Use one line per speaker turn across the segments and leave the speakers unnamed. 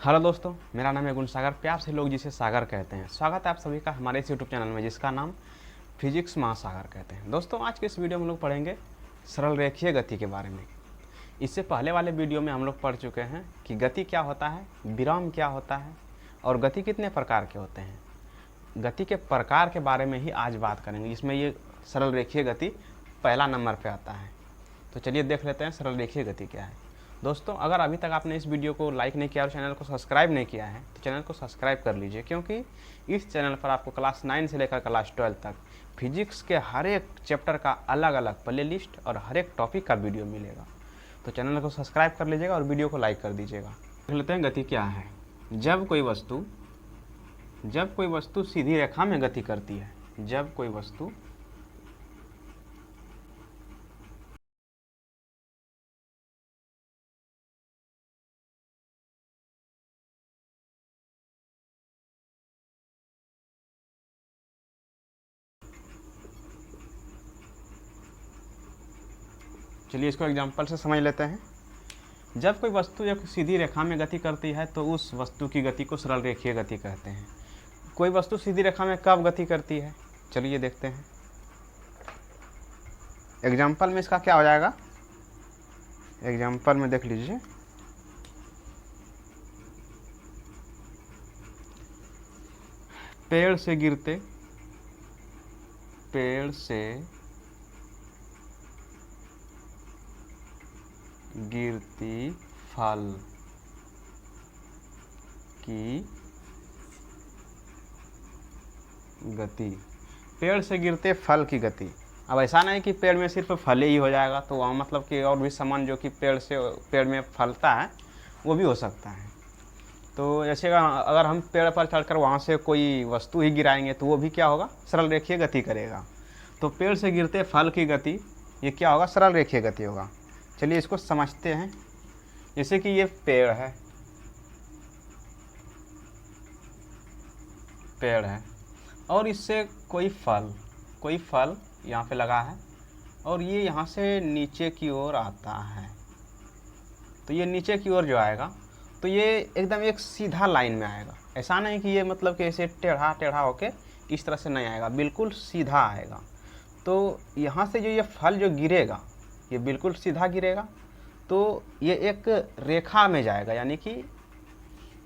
Hello दोस्तों, मेरा नाम है गुणसागर, प्यार से लोग जिसे सागर कहते हैं। स्वागत है आप सभी का हमारे इस यूट्यूब चैनल में जिसका नाम फिजिक्स महासागर कहते हैं। दोस्तों, आज के इस वीडियो में हम लोग पढ़ेंगे सरल रेखीय गति के बारे में। इससे पहले वाले वीडियो में हम लोग पढ़ चुके हैं कि गति क्या होता है, विराम क्या होता है और गति कितने प्रकार के होते हैं। गति के प्रकार के बारे में ही आज बात करेंगे, जिसमें ये सरल रेखीय गति पहला नंबर पर आता है। तो चलिए देख लेते हैं सरल रेखीय गति क्या है। दोस्तों, अगर अभी तक आपने इस वीडियो को लाइक नहीं किया और चैनल को सब्सक्राइब नहीं किया है तो चैनल को सब्सक्राइब कर लीजिए, क्योंकि इस चैनल पर आपको क्लास 9 से लेकर क्लास 12 तक फिजिक्स के हर एक चैप्टर का अलग अलग प्ले लिस्ट और हर एक टॉपिक का वीडियो मिलेगा। तो चैनल को सब्सक्राइब कर लीजिएगा और वीडियो को लाइक कर दीजिएगा। देख लेते हैं गति क्या है। जब कोई वस्तु सीधी रेखा में गति करती है, जब कोई वस्तु चलिए इसको एग्जाम्पल से समझ लेते हैं। जब कोई वस्तु एक सीधी रेखा में गति करती है तो उस वस्तु की गति को सरल रेखीय गति कहते हैं। कोई वस्तु सीधी रेखा में कब गति करती है, चलिए देखते हैं। एग्जाम्पल में इसका क्या हो जाएगा, एग्जाम्पल में देख लीजिए। पेड़ से गिरती फल की गति, पेड़ से गिरते फल की गति। अब ऐसा नहीं कि पेड़ में सिर्फ फल ही हो जाएगा, तो वहाँ मतलब कि और भी सामान जो कि पेड़ में फलता है वो भी हो सकता है। तो जैसे अगर हम पेड़ पर चढ़कर वहाँ से कोई वस्तु ही गिराएंगे तो वो भी क्या होगा, सरल रेखीय गति करेगा। तो पेड़ से गिरते फल की गति ये क्या होगा, सरल रेखीय गति होगा। चलिए इसको समझते हैं। जैसे कि ये पेड़ है और इससे कोई फल यहाँ पे लगा है और ये यहाँ से नीचे की ओर आता है। तो ये नीचे की ओर जो आएगा तो ये एकदम एक सीधा लाइन में आएगा। ऐसा नहीं कि ये मतलब कि ऐसे टेढ़ा होके इस तरह से नहीं आएगा, बिल्कुल सीधा आएगा। तो यहाँ से जो ये फल जो गिरेगा ये बिल्कुल सीधा गिरेगा, तो ये एक रेखा में जाएगा, यानी कि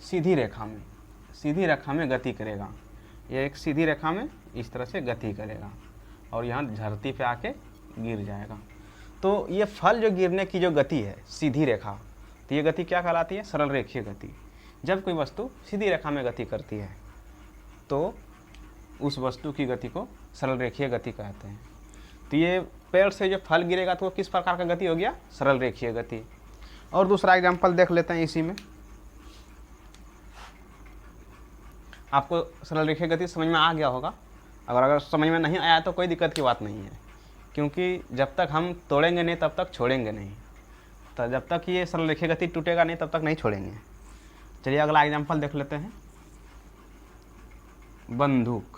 सीधी रेखा में गति करेगा। ये एक सीधी रेखा में इस तरह से गति करेगा और यहाँ धरती पे आके गिर जाएगा। तो ये फल जो गिरने की जो गति है सीधी रेखा, तो ये गति क्या कहलाती है, सरल रेखीय गति। जब कोई वस्तु सीधी रेखा में गति करती है तो उस वस्तु की गति को सरल रेखीय गति कहते हैं। तो ये पेड़ से जो फल गिरेगा तो वो किस प्रकार का गति हो गया, सरल रेखीय गति। और दूसरा एग्जाम्पल देख लेते हैं इसी में। आपको सरल रेखीय गति समझ में आ गया होगा। अगर समझ में नहीं आया तो कोई दिक्कत की बात नहीं है, क्योंकि जब तक हम तोड़ेंगे नहीं तब तक छोड़ेंगे नहीं। तो जब तक ये सरल रेखीय गति टूटेगा नहीं तब तक नहीं छोड़ेंगे। चलिए अगला एग्जाम्पल देख लेते हैं। बंदूक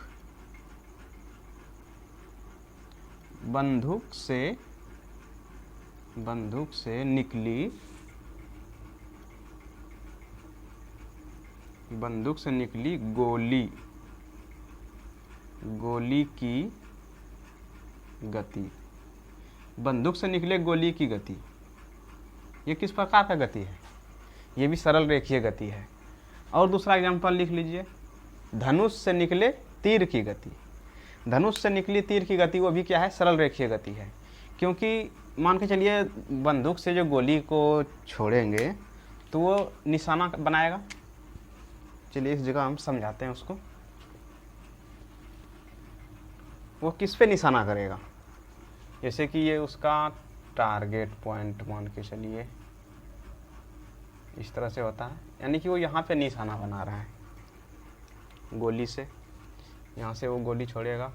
से निकली गोली की गति। बंदूक से निकले गोली की गति ये किस प्रकार का गति है, ये भी सरल रेखीय गति है। और दूसरा एग्जाम्पल लिख लीजिए। धनुष से निकले तीर की गति। धनुष से निकली तीर की गति वो भी क्या है, सरल रेखीय गति है। क्योंकि मान के चलिए बंदूक से जो गोली को छोड़ेंगे तो वो निशाना बनाएगा। चलिए इस जगह हम समझाते हैं उसको। वो किस पे निशाना करेगा, जैसे कि ये उसका टारगेट पॉइंट मान के चलिए इस तरह से होता है, यानी कि वो यहाँ पे निशाना बना रहा है गोली से। यहाँ से वो गोली छोड़ेगा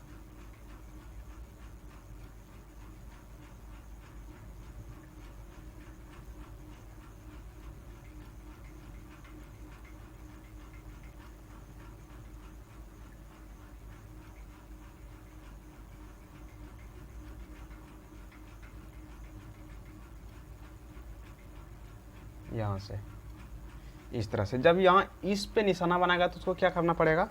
यहाँ से इस तरह से। जब यहाँ इस पे निशाना बनाएगा तो उसको क्या करना पड़ेगा,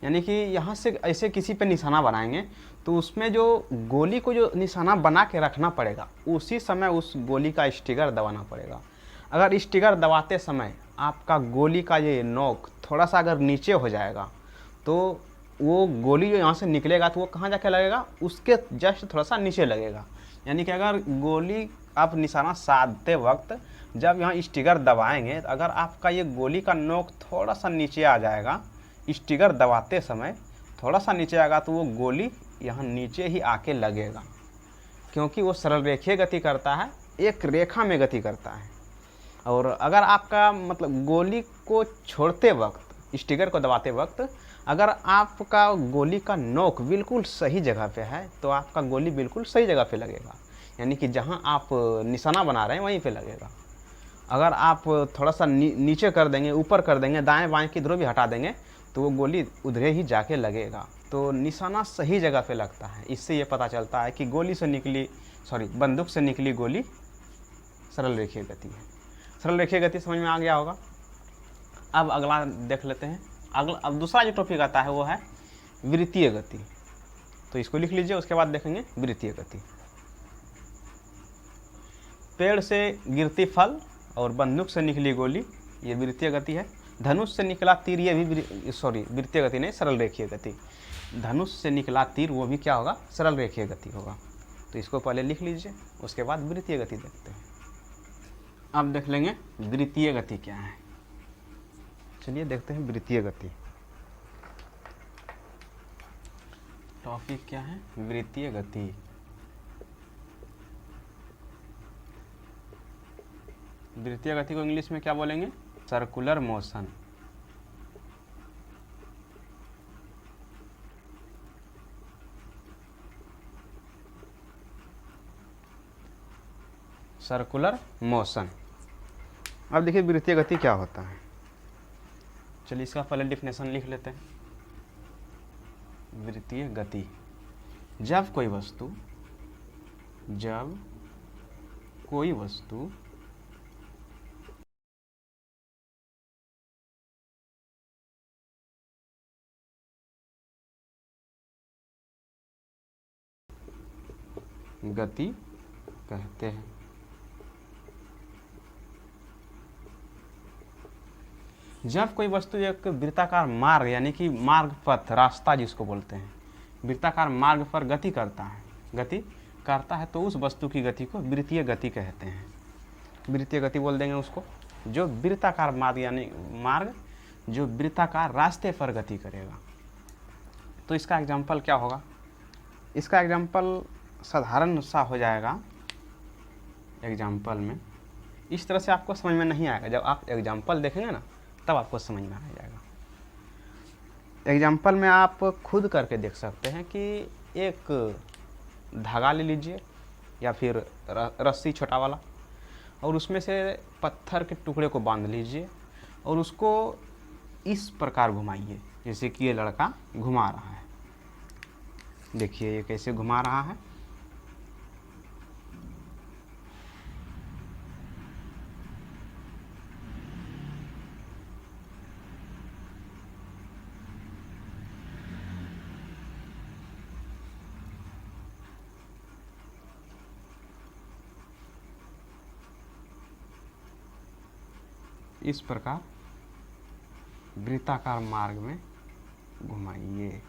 यानी कि यहाँ से ऐसे किसी पे निशाना बनाएंगे तो उसमें जो गोली को जो निशाना बना के रखना पड़ेगा, उसी समय उस गोली का स्टिकर दबाना पड़ेगा। अगर स्टिकर दबाते समय आपका गोली का ये नोक थोड़ा सा अगर नीचे हो जाएगा तो वो गोली जो यहाँ से निकलेगा तो वो कहाँ जाके लगेगा, उसके जस्ट थोड़ा सा नीचे लगेगा। यानी कि अगर गोली आप निशाना साधते वक्त जब यहाँ स्टिकर दबाएंगे तो अगर आपका ये गोली का नोक थोड़ा सा नीचे आ जाएगा, स्टिकर दबाते समय थोड़ा सा नीचे आएगा तो वो गोली यहाँ नीचे ही आके लगेगा, क्योंकि वो सरल रेखीय गति करता है, एक रेखा में गति करता है। और अगर आपका मतलब गोली को छोड़ते वक्त, स्टिकर को दबाते वक्त अगर आपका गोली का नोक बिल्कुल सही जगह पे है तो आपका गोली बिल्कुल सही जगह पे लगेगा, यानी कि जहाँ आप निशाना बना रहे हैं वहीं पे लगेगा। अगर आप थोड़ा सा नीचे कर देंगे, ऊपर कर देंगे, दाएं बाएं किधरों भी हटा देंगे तो वो गोली उधरे ही जाके लगेगा। तो निशाना सही जगह पे लगता है। इससे ये पता चलता है कि बंदूक से निकली गोली सरल रेखीय गति है। सरल रेखीय गति समझ में आ गया होगा। अब अगला देख लेते हैं। अब दूसरा जो टॉपिक आता है वो है वृत्तीय गति। तो इसको लिख लीजिए, उसके बाद देखेंगे वृत्तीय गति। पेड़ से गिरती फल और बंदूक से निकली गोली, ये वृत्तीय गति है। धनुष से निकला तीर, ये भी वृत्तीय गति नहीं, सरल रेखीय गति। धनुष से निकला तीर वो भी क्या होगा, सरल रेखीय गति होगा। तो इसको पहले लिख लीजिए, उसके बाद वृत्तीय गति देखते हैं। अब देख लेंगे वृत्तीय गति क्या है। चलिए देखते हैं वृत्तीय गति। टॉपिक क्या है, वृत्तीय गति। वृत्तीय गति को इंग्लिश में क्या बोलेंगे, सर्कुलर मोशन। Circular motion. अब देखिए वृत्तीय गति क्या होता है। चलिए इसका पहले डिफिनेशन लिख लेते हैं। वृत्तीय गति, जब कोई वस्तु गति कहते हैं। जब कोई वस्तु एक वृत्ताकार मार्ग, यानी कि मार्ग पथ, रास्ता जिसको बोलते हैं, वृत्ताकार मार्ग पर गति करता है तो उस वस्तु की गति को वृत्तीय गति कहते हैं। वृत्तीय गति बोल देंगे उसको जो वृत्ताकार मार्ग, यानी मार्ग जो वृत्ताकार रास्ते पर गति करेगा। तो इसका एग्जाम्पल क्या होगा, इसका एग्जाम्पल साधारण सा हो जाएगा। एग्जाम्पल में इस तरह से आपको समझ में नहीं आएगा, जब आप एग्जाम्पल देखेंगे ना तब आपको समझ में आ जाएगा। एग्जाम्पल में आप खुद करके देख सकते हैं कि एक धागा ले लीजिए या फिर रस्सी छोटा वाला, और उसमें से पत्थर के टुकड़े को बांध लीजिए और उसको इस प्रकार घुमाइए जैसे कि ये लड़का घुमा रहा है। देखिए ये कैसे घुमा रहा है। इस प्रकार वृत्ताकार मार्ग में घुमाइए।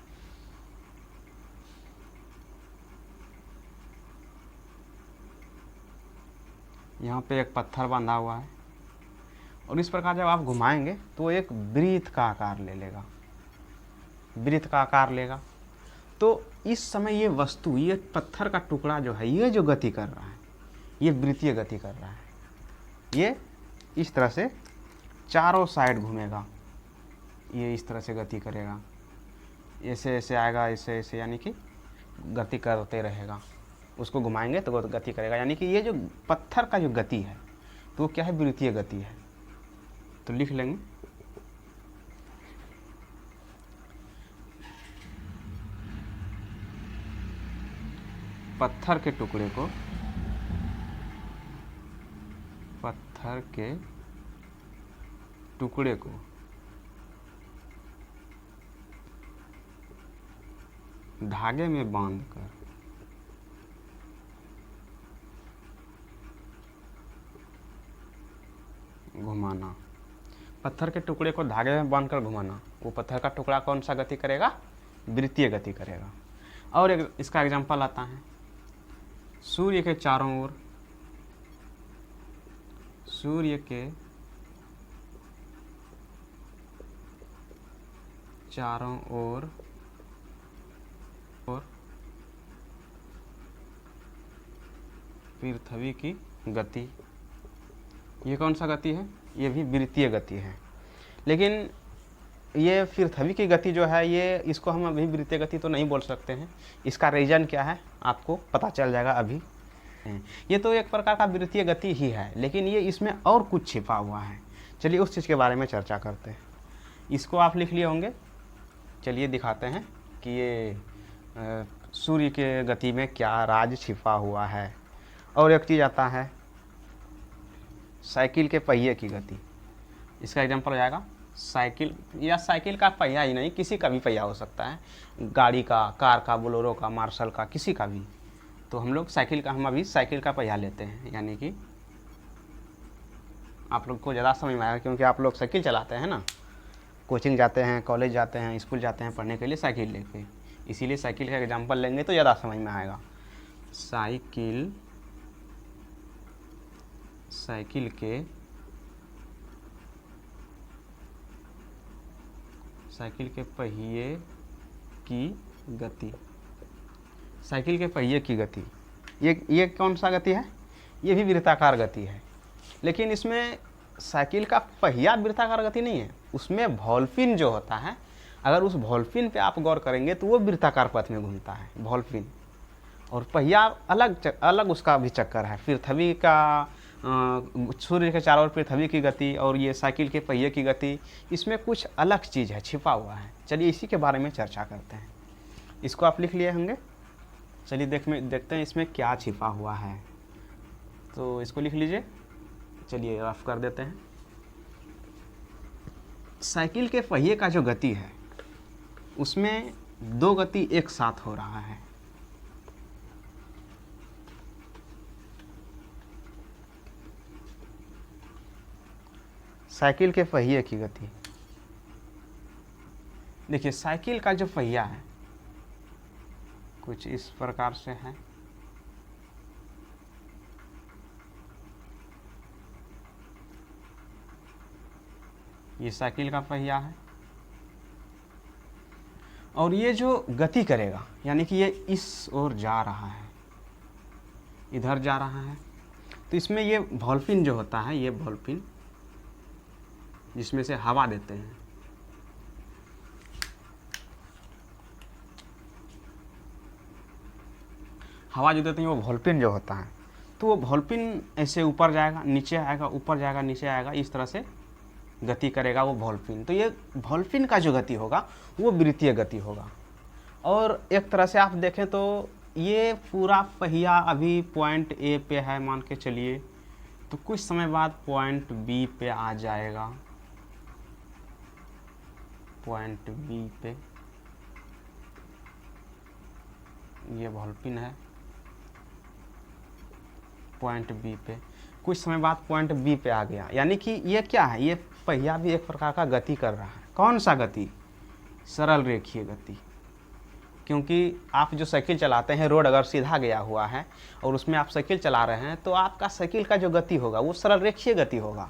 यहाँ पे एक पत्थर बांधा हुआ है और इस प्रकार जब आप घुमाएंगे तो एक वृत्त का आकार ले लेगा, वृत्त का आकार लेगा। तो इस समय ये वस्तु, ये पत्थर का टुकड़ा जो है, ये जो गति कर रहा है, ये वृत्तीय गति कर रहा है। ये इस तरह से चारों साइड घूमेगा, ये इस तरह से गति करेगा, ऐसे ऐसे आएगा, ऐसे ऐसे, यानी कि गति करते रहेगा। उसको घुमाएंगे तो गति करेगा, यानी कि ये जो पत्थर का जो गति है तो वो क्या है, वृत्तीय गति है। तो लिख लेंगे पत्थर के टुकड़े को, पत्थर के टुकड़े को धागे में बांधकर घुमाना। पत्थर के टुकड़े को धागे में बांधकर घुमाना, वो पत्थर का टुकड़ा कौन सा गति करेगा? वृत्तीय गति करेगा। और एक इसका एग्जांपल आता है, सूर्य के चारों ओर, सूर्य के चारों ओर पृथ्वी की गति, ये कौन सा गति है? ये भी वृत्तीय गति है। लेकिन ये पृथ्वी की गति जो है, ये इसको हम अभी वृत्तीय गति तो नहीं बोल सकते हैं। इसका रीजन क्या है आपको पता चल जाएगा अभी। ये तो एक प्रकार का वृत्तीय गति ही है, लेकिन ये इसमें और कुछ छिपा हुआ है। चलिए उस चीज़ के बारे में चर्चा करते हैं। इसको आप लिख लिए होंगे, चलिए दिखाते हैं कि ये सूर्य के गति में क्या राज छिपा हुआ है। और एक चीज़ आता है साइकिल के पहिए की गति। इसका एग्जांपल हो जाएगा साइकिल, या साइकिल का पहिया ही नहीं, किसी का भी पहिया हो सकता है, गाड़ी का, कार का, बोलेरो का, मार्शल का, किसी का भी। तो हम लोग साइकिल का, हम अभी साइकिल का पहिया लेते हैं, यानी कि आप लोग को ज़्यादा समझ में आएगा क्योंकि आप लोग साइकिल चलाते हैं ना, कोचिंग जाते हैं, कॉलेज जाते हैं, स्कूल जाते हैं पढ़ने के लिए साइकिल लेके, इसीलिए साइकिल का एग्जांपल लेंगे तो ज़्यादा समझ में आएगा। साइकिल के पहिए की गति। साइकिल के पहिए की गति, ये कौन सा गति है? ये भी वृत्ताकार गति है, लेकिन इसमें साइकिल का पहिया वृत्ताकार गति नहीं है, उसमें वॉल्फिन जो होता है, अगर उस वॉल्फिन पे आप गौर करेंगे तो वो वृत्ताकार पथ में घूमता है वॉल्फिन, और पहिया अलग उसका भी चक्कर है। पृथ्वी का सूर्य के चारों ओर पृथ्वी की गति और ये साइकिल के पहिए की गति, इसमें कुछ अलग चीज़ है, छिपा हुआ है। चलिए इसी के बारे में चर्चा करते हैं। इसको आप लिख लिए होंगे, चलिए देखते हैं इसमें क्या छिपा हुआ है। तो इसको लिख लीजिए, चलिए रफ कर देते हैं। साइकिल के पहिए का जो गति है उसमें दो गति एक साथ हो रहा है। साइकिल के पहिए की गति, देखिए साइकिल का जो पहिया है कुछ इस प्रकार से है, ये साइकिल का पहिया है, और ये जो गति करेगा यानी कि ये इस ओर जा रहा है, इधर जा रहा है, तो इसमें ये वॉल्फिन जो होता है, ये वॉल्फिन जिसमें से हवा देते हैं, हवा जो देते हैं वो वॉल्फिन जो होता है, तो वो वॉल्फिन ऐसे ऊपर जाएगा, नीचे आएगा, ऊपर जाएगा, नीचे आएगा, इस तरह से गति करेगा वो वॉल्फिन। तो ये वॉल्फिन का जो गति होगा वो वृत्तीय गति होगा। और एक तरह से आप देखें तो ये पूरा पहिया अभी पॉइंट ए पे है मान के चलिए, तो कुछ समय बाद पॉइंट बी पे आ जाएगा, पॉइंट बी पे ये वॉल्फिन है, पॉइंट बी पे कुछ समय बाद पॉइंट बी पे आ गया, यानी कि ये क्या है, ये पहिया भी एक प्रकार का गति कर रहा है। कौन सा गति? सरल रेखीय गति। क्योंकि आप जो साइकिल चलाते हैं, रोड अगर सीधा गया हुआ है और उसमें आप साइकिल चला रहे हैं तो आपका साइकिल का जो गति होगा वो सरल रेखीय गति होगा।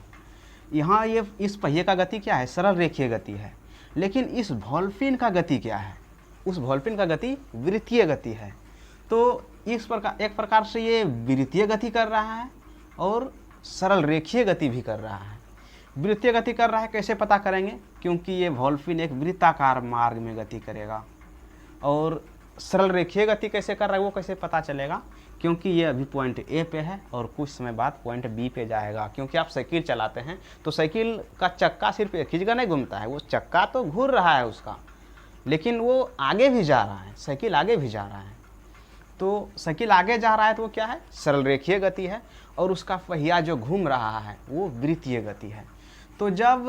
यहाँ ये इस पहिए का गति क्या है? सरल रेखीय गति है। लेकिन इस वॉल्फिन का गति क्या है? उस वॉल्फिन का गति वृत्तीय गति है। तो इस प्रकार एक प्रकार से ये वृत्तीय गति कर रहा है और सरल रेखीय गति भी कर रहा है। वृत्तीय गति कर रहा है कैसे पता करेंगे? क्योंकि ये वॉल्फिन एक वृत्ताकार मार्ग में गति करेगा। और सरल रेखीय गति कैसे कर रहा है वो कैसे पता चलेगा? क्योंकि ये अभी पॉइंट ए पे है और कुछ समय बाद पॉइंट बी पे जाएगा। क्योंकि आप साइकिल चलाते हैं तो साइकिल का चक्का सिर्फ एक ही जगह नहीं घूमता है, वो चक्का तो घूर रहा है उसका, लेकिन वो आगे भी जा रहा है, साइकिल आगे भी जा रहा है। तो साइकिल आगे जा रहा है तो वो क्या है? सरल रेखीय गति है। और उसका पहिया जो घूम रहा है वो वृत्तीय गति है। तो जब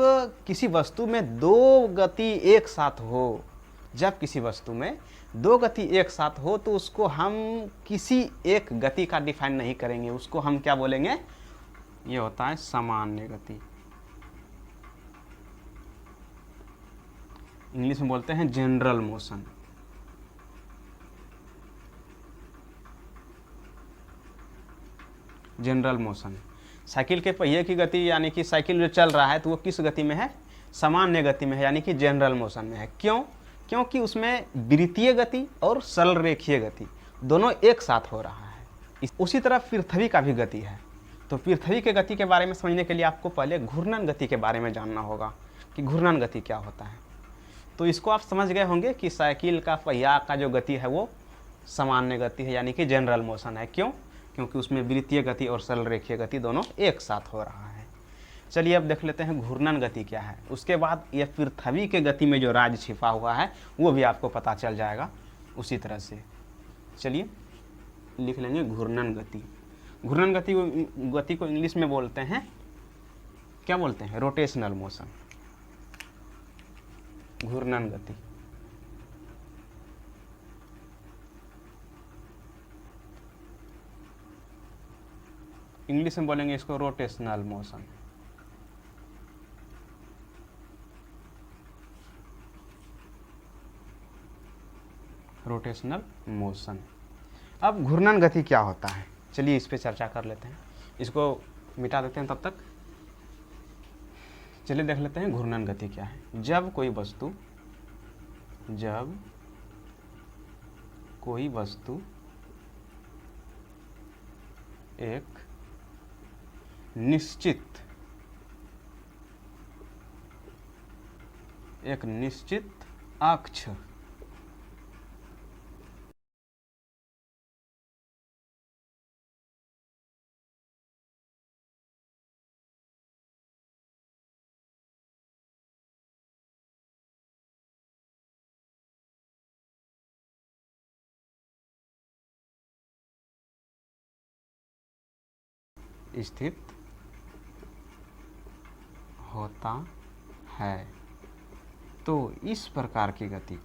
किसी वस्तु में दो गति एक साथ हो, जब किसी वस्तु में दो गति एक साथ हो तो उसको हम किसी एक गति का डिफाइन नहीं करेंगे, उसको हम क्या बोलेंगे, ये होता है सामान्य गति। इंग्लिश में बोलते हैं general motion. General motion. Cycle के पहिए की गति यानी कि साइकिल जो चल रहा है तो वो किस गति में है, सामान्य गति में है, यानी कि जनरल मोशन में है। क्यों? क्योंकि उसमें वृत्तीय गति और सरल रेखीय गति दोनों एक साथ हो रहा है। उसी तरह पृथ्वी का भी गति है। तो पृथ्वी के गति के बारे में समझने के लिए आपको पहले घूर्णन गति के बारे में जानना होगा कि घूर्णन गति क्या होता है। तो इसको आप समझ गए होंगे कि साइकिल का पहिया का जो गति है वो सामान्य गति है, यानी कि जनरल मोशन है। क्यों? क्योंकि उसमें वृत्तीय गति और सरल रेखीय गति दोनों एक साथ हो रहा है। चलिए अब देख लेते हैं घूर्णन गति क्या है। उसके बाद यह पृथ्वी के गति में जो राज छिपा हुआ है वो भी आपको पता चल जाएगा उसी तरह से। चलिए लिख लेंगे घूर्णन गति। घूर्णन गति को इंग्लिश में बोलते हैं, क्या बोलते हैं, रोटेशनल मोशन। घूर्णन गति। इंग्लिश में बोलेंगे इसको रोटेशनल मोशन। Rotational motion. अब घूर्णन गति क्या होता है, चलिए इस पे चर्चा कर लेते हैं। इसको मिटा देते हैं तब तक। चलिए देख लेते हैं घूर्णन गति क्या है। जब कोई वस्तु एक निश्चित अक्ष स्थित होता है तो इस प्रकार की गति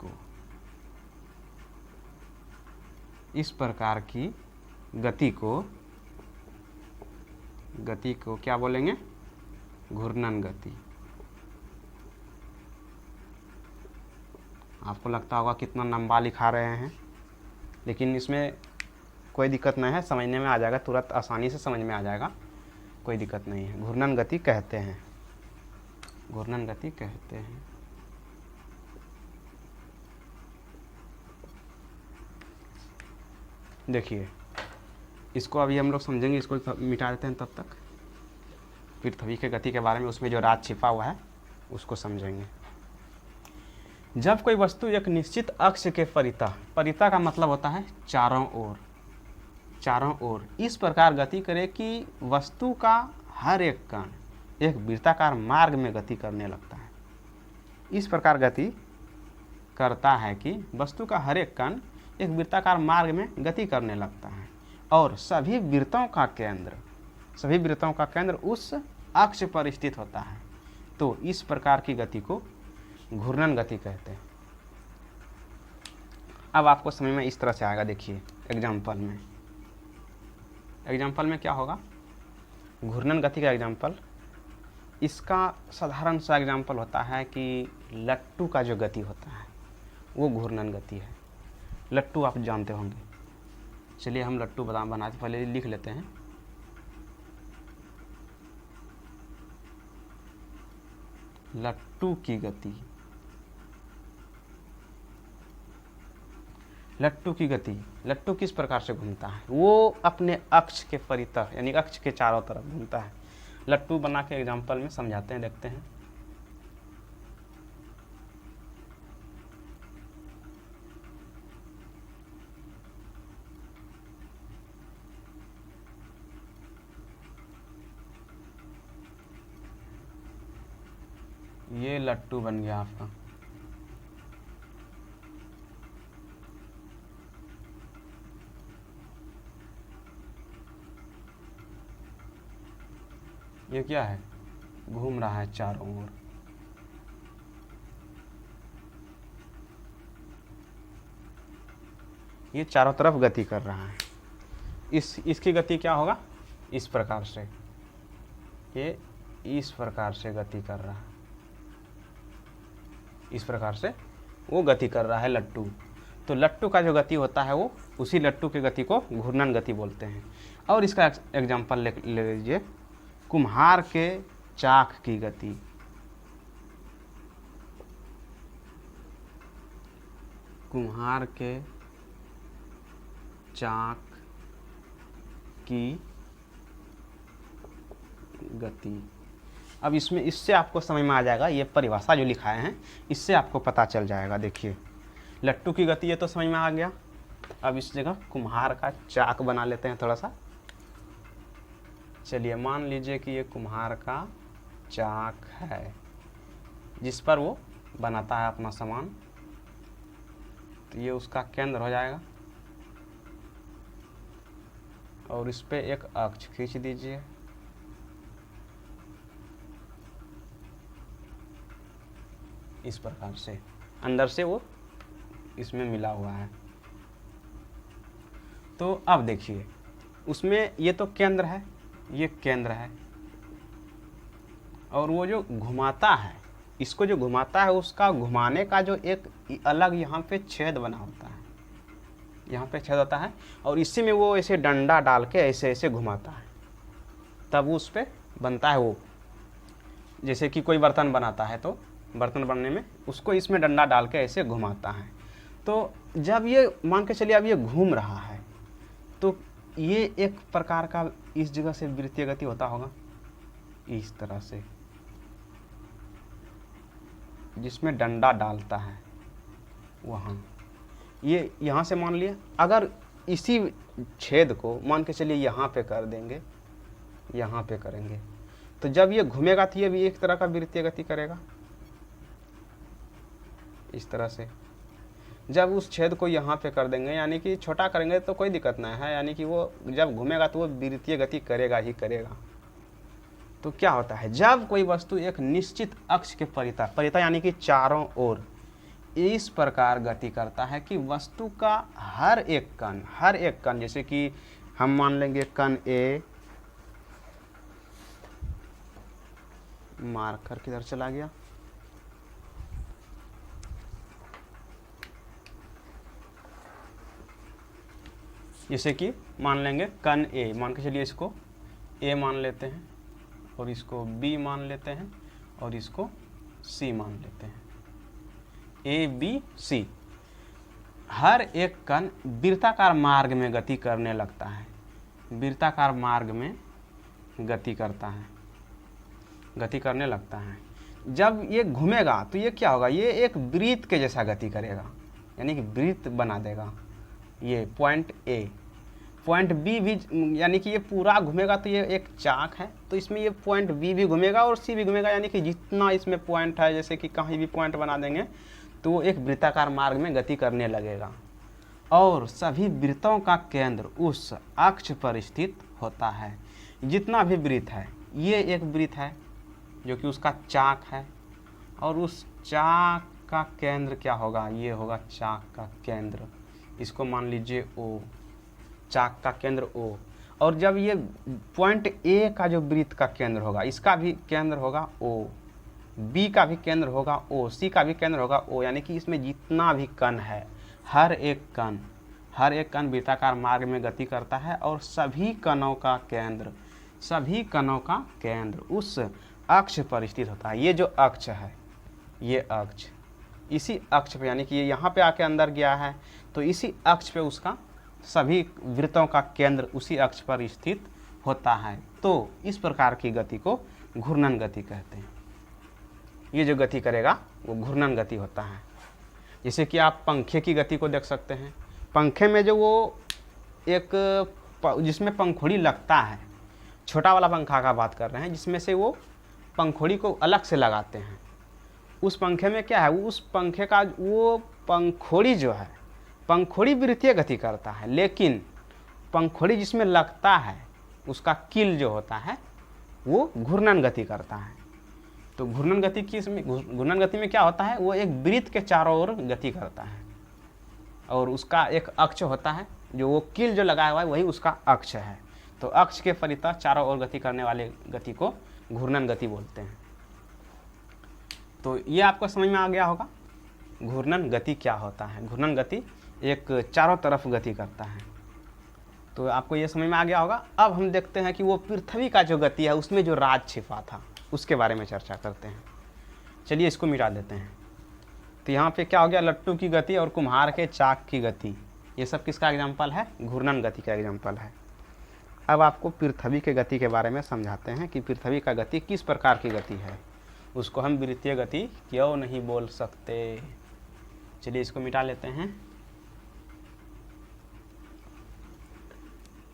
को क्या बोलेंगे, घूर्णन गति। आपको लगता होगा कितना लंबा लिखा रहे हैं, लेकिन इसमें कोई दिक्कत नहीं है, समझने में आ जाएगा, तुरंत आसानी से समझ में आ जाएगा, कोई दिक्कत नहीं है। घूर्णन गति कहते हैं, घूर्णन गति कहते हैं। देखिए इसको अभी हम लोग समझेंगे, इसको मिटा देते हैं तब तक। पृथ्वी के गति के बारे में उसमें जो राज छिपा हुआ है उसको समझेंगे। जब कोई वस्तु एक निश्चित अक्ष के परितः का मतलब होता है चारों ओर इस प्रकार गति करे कि वस्तु का हर एक कण एक वृत्ताकार मार्ग में गति करने लगता है। इस प्रकार गति करता है कि वस्तु का हर एक कण एक वृत्ताकार मार्ग में गति करने लगता है और सभी वृत्तों का केंद्र उस अक्ष पर स्थित होता है। तो इस प्रकार की गति को घूर्णन गति कहते हैं। अब आपको समझ में इस तरह से आएगा। देखिए एग्जाम्पल में क्या होगा, घूर्णन गति का एग्जाम्पल, इसका साधारण सा एग्जाम्पल होता है कि लट्टू का जो गति होता है वो घूर्णन गति है। लट्टू आप जानते होंगे। चलिए हम लट्टू बनाते पहले लिख लेते हैं। लट्टू की गति, लट्टू किस प्रकार से घूमता है, वो अपने अक्ष के परितः यानी अक्ष के चारों तरफ घूमता है। लट्टू बना के एग्जाम्पल में समझाते हैं, देखते हैं। ये लट्टू बन गया आपका। ये क्या है, घूम रहा है चारों ओर। ये चारों तरफ गति कर रहा है। इसकी गति क्या होगा, इस प्रकार से, ये इस प्रकार से गति कर रहा है, इस प्रकार से वो गति कर रहा है लट्टू। तो लट्टू का जो गति होता है वो उसी लट्टू की गति को घूर्णन गति बोलते हैं। और इसका एग्जांपल ले लीजिए, कुम्हार के चाक की गति। कुम्हार के चाक की गति। अब इसमें इससे आपको समझ में आ जाएगा, ये परिभाषा जो लिखाए हैं इससे आपको पता चल जाएगा। देखिए लट्टू की गति ये तो समझ में आ गया। अब इस जगह कुम्हार का चाक बना लेते हैं थोड़ा सा। चलिए मान लीजिए कि ये कुम्हार का चाक है जिस पर वो बनाता है अपना सामान। तो ये उसका केंद्र हो जाएगा और इस पे एक अक्ष खींच दीजिए। इस प्रकार से अंदर से वो इसमें मिला हुआ है। तो अब देखिए उसमें ये तो केंद्र है, ये केंद्र है, और वो जो घुमाता है, इसको जो घुमाता है उसका घुमाने का जो एक अलग यहाँ पे छेद बना होता है, यहाँ पे छेद होता है, और इसी में वो ऐसे डंडा डाल के ऐसे ऐसे घुमाता है, तब उस पे बनता है वो। जैसे कि कोई बर्तन बनाता है तो बर्तन बनने में उसको इसमें डंडा डाल के ऐसे घुमाता है। तो जब ये मान के चलिए अब ये घूम रहा है तो ये एक प्रकार का इस जगह से वृत्तीय गति होता होगा, इस तरह से, जिसमें डंडा डालता है वहाँ। ये यहाँ से मान लिया, अगर इसी छेद को मान के चलिए यहाँ पे कर देंगे, यहाँ पे करेंगे, तो जब ये घूमेगा तो ये भी एक तरह का वृत्तीय गति करेगा इस तरह से। जब उस छेद को यहाँ पे कर देंगे, यानी कि छोटा करेंगे तो कोई दिक्कत नहीं है, यानी कि वो जब घूमेगा तो वो वृत्तीय गति करेगा ही करेगा। तो क्या होता है, जब कोई वस्तु एक निश्चित अक्ष के परिता यानी कि चारों ओर इस प्रकार गति करता है कि वस्तु का हर एक कण, जैसे कि हम मान लेंगे कण ए, मार्कर किधर चला गया, जैसे कि मान लेंगे कण ए, मान के चलिए इसको ए मान लेते हैं और इसको बी मान लेते हैं और इसको सी मान लेते हैं, ए बी सी। हर एक कण वृत्ताकार मार्ग में गति करने लगता है, वृत्ताकार मार्ग में गति करता है, गति करने लगता है। जब ये घूमेगा तो ये क्या होगा, ये एक वृत्त के जैसा गति करेगा, यानी कि वृत्त बना देगा। ये पॉइंट ए, पॉइंट बी भी, यानी कि ये पूरा घूमेगा तो ये एक चाक है, तो इसमें ये पॉइंट बी भी घूमेगा और सी भी घूमेगा, यानी कि जितना इसमें पॉइंट है, जैसे कि कहीं भी पॉइंट बना देंगे तो वो एक वृत्ताकार मार्ग में गति करने लगेगा। और सभी वृत्तों का केंद्र उस अक्ष पर स्थित होता है। जितना भी वृत्त है, ये एक वृत्त है जो कि उसका चाक है, और उस चाक का केंद्र क्या होगा, ये होगा चाक का केंद्र। इसको मान लीजिए ओ, चाक का केंद्र ओ। और जब ये पॉइंट ए का जो वृत्त का केंद्र होगा, इसका भी केंद्र होगा ओ, बी का भी केंद्र होगा ओ, सी का भी केंद्र होगा ओ, यानी कि इसमें जितना भी कण है, हर एक कण वृत्ताकार मार्ग में गति करता है, और सभी कणों का केंद्र उस अक्ष पर स्थित होता है। ये जो अक्ष है, ये अक्ष, इसी अक्ष पे, यानी कि ये यहाँ पे आके अंदर गया है तो इसी अक्ष पे उसका सभी वृत्तों का केंद्र उसी अक्ष पर स्थित होता है। तो इस प्रकार की गति को घूर्णन गति कहते हैं। ये जो गति करेगा वो घूर्णन गति होता है। जैसे कि आप पंखे की गति को देख सकते हैं। पंखे में जो वो एक जिसमें पंखुड़ी लगता है, छोटा वाला पंखा का बात कर रहे हैं, जिसमें से वो पंखुड़ी को अलग से लगाते हैं। उस पंखे में क्या है, उस पंखे का वो पंखुड़ी जो है, पंखुड़ी वृत्तीय गति करता है, लेकिन पंखुड़ी जिसमें लगता है उसका कील जो होता है वो घूर्णन गति करता है। तो घूर्णन गति की इसमें घूर्णन गति में क्या होता है, वो एक वृत्त के चारों ओर गति करता है और उसका एक अक्ष होता है, जो वो कील जो लगाया हुआ है वही उसका अक्ष है। तो अक्ष के परितः चारों ओर गति करने वाले गति को घूर्णन गति बोलते हैं। तो ये आपको समझ में आ गया होगा घूर्णन गति क्या होता है। घूर्णन गति एक चारों तरफ गति करता है, तो आपको ये समझ में आ गया होगा। अब हम देखते हैं कि वो पृथ्वी का जो गति है उसमें जो राज छिपा था उसके बारे में चर्चा करते हैं। चलिए इसको मिटा देते हैं। तो यहाँ पे क्या हो गया, लट्टू की गति और कुम्हार के चाक की गति, ये सब किसका एग्जाम्पल है, घूर्णन गति का एग्जाम्पल है। अब आपको पृथ्वी के गति के बारे में समझाते हैं कि पृथ्वी का गति किस प्रकार की गति है, उसको हम वृत्तीय गति क्यों नहीं बोल सकते। चलिए इसको मिटा लेते हैं,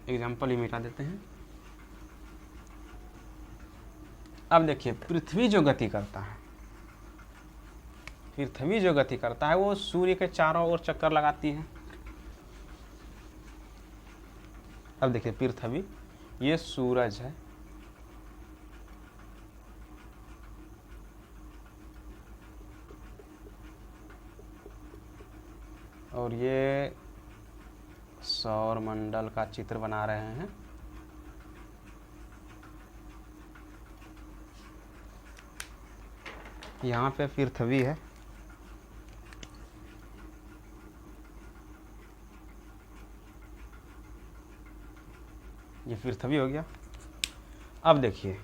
एग्जाम्पल ही मिटा देते हैं। अब देखिए पृथ्वी जो गति करता है, पृथ्वी जो गति करता है वो सूर्य के चारों ओर चक्कर लगाती है। अब देखिए पृथ्वी, ये सूरज है, और ये सौर मंडल का चित्र बना रहे हैं। यहाँ पे पृथ्वी है, ये पृथ्वी हो गया। अब देखिए,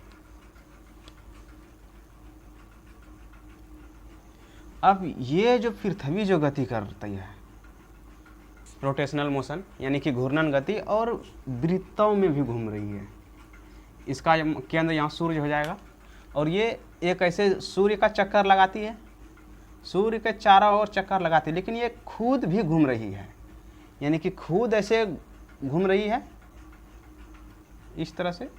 अब ये जो पृथ्वी जो गति करती है रोटेशनल मोशन यानी कि घूर्णन गति, और वृत्तों में भी घूम रही है। इसका केंद्र यहाँ सूर्य हो जाएगा, और ये एक ऐसे सूर्य का चक्कर लगाती है, सूर्य के चारों ओर चक्कर लगाती है, लेकिन ये खुद भी घूम रही है, यानी कि खुद ऐसे घूम रही है इस तरह से,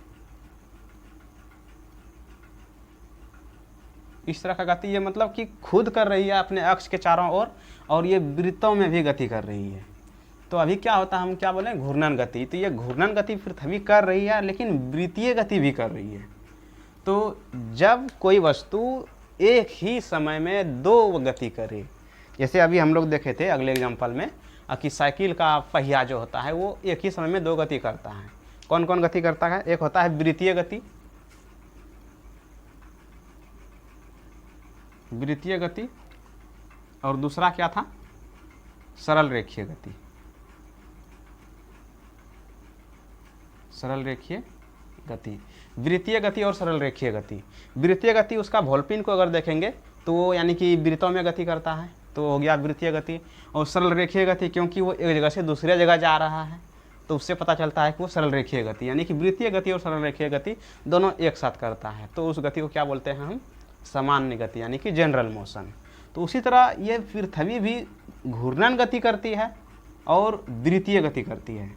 इस तरह का गति, ये मतलब कि खुद कर रही है अपने अक्ष के चारों ओर, और ये वृत्तों में भी गति कर रही है। तो अभी क्या होता है, हम क्या बोले, घूर्णन गति। तो ये घूर्णन गति पृथ्वी कर रही है, लेकिन वृत्तीय गति भी कर रही है। तो जब कोई वस्तु एक ही समय में दो गति करे, जैसे अभी हम लोग देखे थे अगले एग्जाम्पल में कि साइकिल का पहिया जो होता है वो एक ही समय में दो गति करता है। कौन कौन गति करता है, एक होता है वृत्तीय गति, वृत्तीय गति, और दूसरा क्या था, सरल रेखीय गति, सरल रेखीय गति। वृत्तीय गति और सरल रेखीय गति, वृत्तीय गति उसका भोलपिन को अगर देखेंगे तो वो यानी कि वृत्तों में गति करता है, तो हो गया वृत्तीय गति। और सरल रेखीय गति क्योंकि वो एक जगह से दूसरे जगह जा रहा है, तो उससे पता चलता है कि वो सरल रेखीय गति, यानी कि वृत्तीय गति और सरल रेखीय गति दोनों एक साथ करता है। तो उस गति को क्या बोलते हैं हम, सामान्य गति, यानी कि जनरल मोशन। तो उसी तरह ये पृथ्वी भी घूर्णन गति करती है और वृत्तीय गति करती है।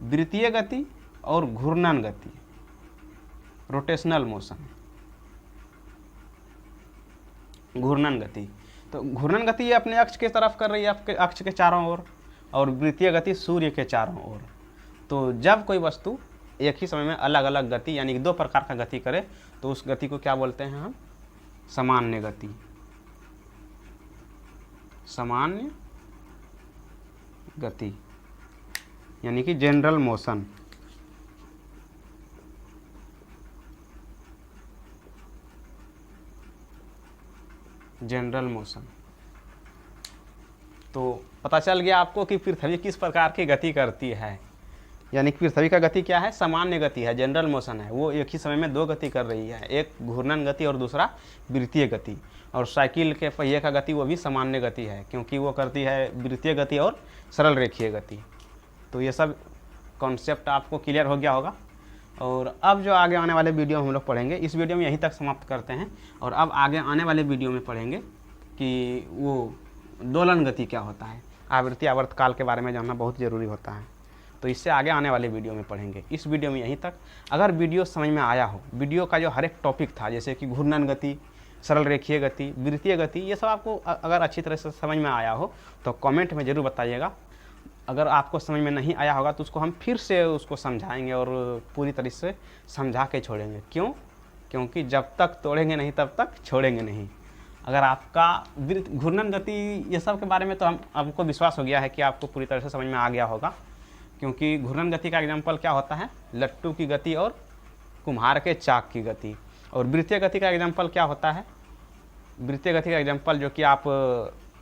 वृत्तीय गति और घूर्णन गति, रोटेशनल मोशन, घूर्णन गति। तो घूर्णन गति ये अपने अक्ष के तरफ कर रही है, आपके अक्ष के चारों ओर, और वृत्तीय गति सूर्य के चारों ओर। तो जब कोई वस्तु एक ही समय में अलग अलग गति यानी कि दो प्रकार का गति करे, तो उस गति को क्या बोलते हैं हम, सामान्य गति, सामान्य गति यानी कि जनरल मोशन। General motion. तो पता चल गया आपको कि पृथ्वी किस प्रकार की गति करती है, यानी कि पृथ्वी का गति क्या है, सामान्य गति है, जनरल मोशन है। वो एक ही समय में दो गति कर रही है, एक घूर्णन गति और दूसरा वृत्तीय गति। और साइकिल के पहिए का गति वो भी सामान्य गति है, क्योंकि वो करती है वृत्तीय गति और सरल रेखीय गति। तो ये सब कॉन्सेप्ट आपको क्लियर हो गया होगा। और अब जो आगे आने वाले वीडियो हम लोग पढ़ेंगे, इस वीडियो में यहीं तक समाप्त करते हैं, और अब आगे आने वाले वीडियो में पढ़ेंगे कि वो दोलन गति क्या होता है। आवृत्ति आवर्तकाल के बारे में जानना बहुत ज़रूरी होता है, तो इससे आगे आने वाले वीडियो में पढ़ेंगे। इस वीडियो में यहीं तक। अगर वीडियो समझ में आया हो, वीडियो का जो हर एक टॉपिक था जैसे कि घूर्णन गति, सरल रेखीय गति, वृत्तीय गति, ये सब आपको अगर अच्छी तरह से समझ में आया हो तो कमेंट में ज़रूर बताइएगा। अगर आपको समझ में नहीं आया होगा तो उसको हम फिर से उसको समझाएंगे और पूरी तरह से समझा के छोड़ेंगे। क्यों? क्योंकि जब तक तोड़ेंगे नहीं तब तक छोड़ेंगे नहीं। अगर आपका घूर्णन गति ये सब के बारे में तो हमको विश्वास हो गया है कि आपको पूरी तरह से समझ में आ गया होगा, क्योंकि घूर्णन गति का एग्जाम्पल क्या होता है, लट्टू की गति और कुम्हार के चाक की गति। और वृत्तीय गति का एग्जाम्पल क्या होता है, वृत्तीय गति का एग्जाम्पल जो कि आप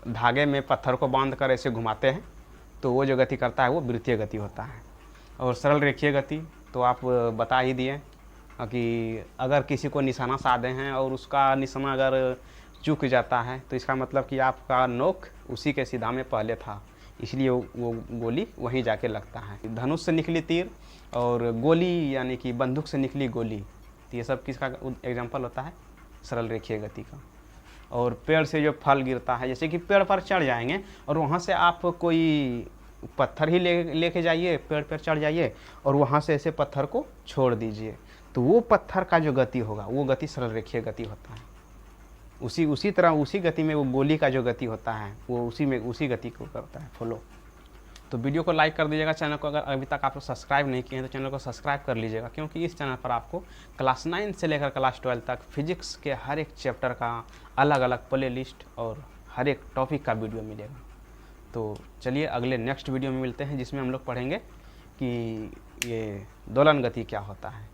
धागे में पत्थर को बांध कर ऐसे घुमाते हैं तो वो जो गति करता है वो वृत्तीय गति होता है। और सरल रेखीय गति तो आप बता ही दिए कि अगर किसी को निशाना साधे हैं और उसका निशाना अगर चूक जाता है तो इसका मतलब कि आपका नोक उसी के सीधा में पहले था, इसलिए वो गोली वहीं जाके लगता है। धनुष से निकली तीर और गोली यानी कि बंदूक से निकली गोली, तो ये सब किसका एग्जाम्पल होता है, सरल रेखीय गति का। और पेड़ से जो फल गिरता है, जैसे कि पेड़ पर चढ़ जाएंगे और वहाँ से आप कोई पत्थर ही लेके जाइए, पेड़ पर चढ़ जाइए और वहाँ से ऐसे पत्थर को छोड़ दीजिए, तो वो पत्थर का जो गति होगा वो गति सरल रेखीय गति होता है। उसी तरह उसी गति में वो गोली का जो गति होता है वो उसी गति को करता है फॉलो। तो वीडियो को लाइक कर दीजिएगा, चैनल को अगर अभी तक आप लोग सब्सक्राइब नहीं किए हैं तो चैनल को सब्सक्राइब कर लीजिएगा, क्योंकि इस चैनल पर आपको क्लास 9 से लेकर क्लास 12 तक फिजिक्स के हर एक चैप्टर का अलग अलग प्ले लिस्ट और हर एक टॉपिक का वीडियो मिलेगा। तो चलिए अगले नेक्स्ट वीडियो में मिलते हैं, जिसमें हम लोग पढ़ेंगे कि ये दोलन गति क्या होता है।